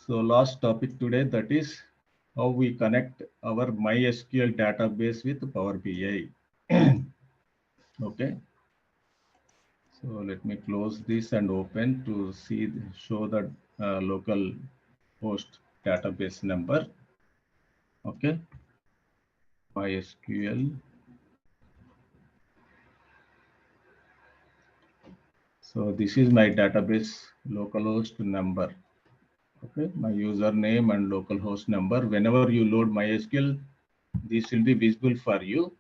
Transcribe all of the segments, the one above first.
So last topic today, that is how we connect our MySQL database with Power BI. Okay. So let me close this and open to show the local host database number. Okay. MySQL. So this is my database localhost number. Okay, my username and localhost number. Whenever you load MySQL, this will be visible for you.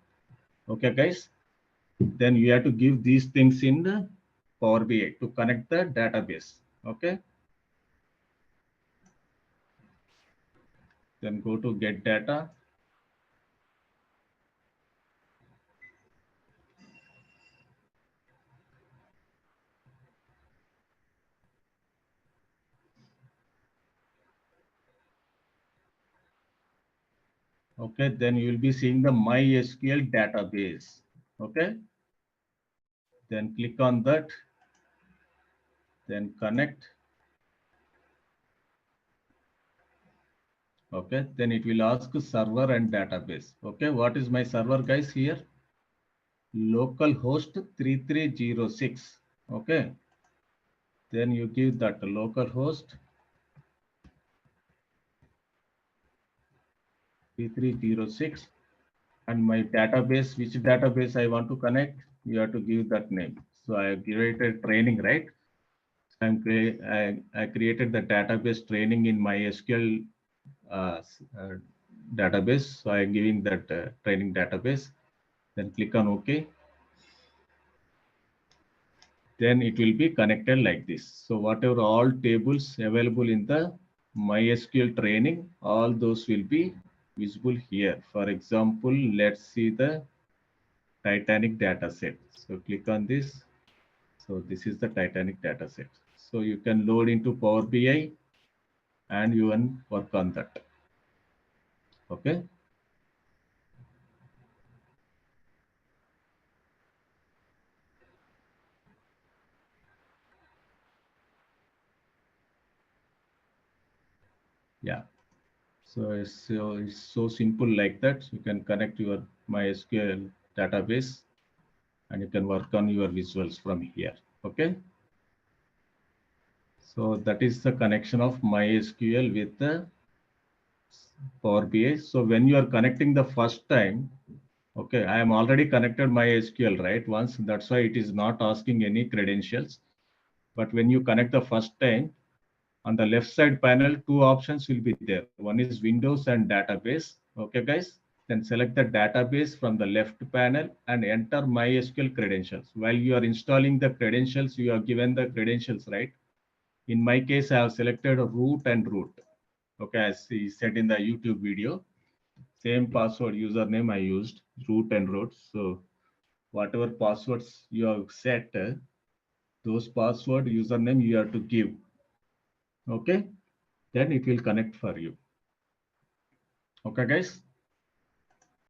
Okay, guys. Then you have to give these things in the Power BI to connect the database. Okay. Then go to get data. Okay, then you will be seeing the MySQL database. Okay. Then click on that. Then connect. Okay. Then it will ask server and database. Okay. What is my server, guys, here? Localhost 3306. Okay. Then you give that localhost 3306 and my database, which database I want to connect, you have to give that name. So I created training, right? I created the database training in my SQL database. So I'm giving that training database. Then click on OK. Then it will be connected like this. So whatever all tables available in the MySQL training, all those will be visible here. For example, let's see the Titanic data set. So click on this. So this is the Titanic data set. So you can load into Power BI and you can work on that. Okay. Yeah. It's so simple like that. You can connect your MySQL database and you can work on your visuals from here. Okay. So that is the connection of MySQL with the Power BI. So when you are connecting the first time, okay, I am already connected MySQL, right? Once, that's why it is not asking any credentials. But when you connect the first time, on the left side panel, two options will be there. One is Windows and database. Okay, guys. Then select the database from the left panel and enter MySQL credentials. While you are installing the credentials, you are given the credentials, right? In my case, I have selected root and root. Okay, as he said in the YouTube video, same password username I used, root and root. So whatever passwords you have set, those password username you have to give. Okay, then it will connect for you. Okay, guys.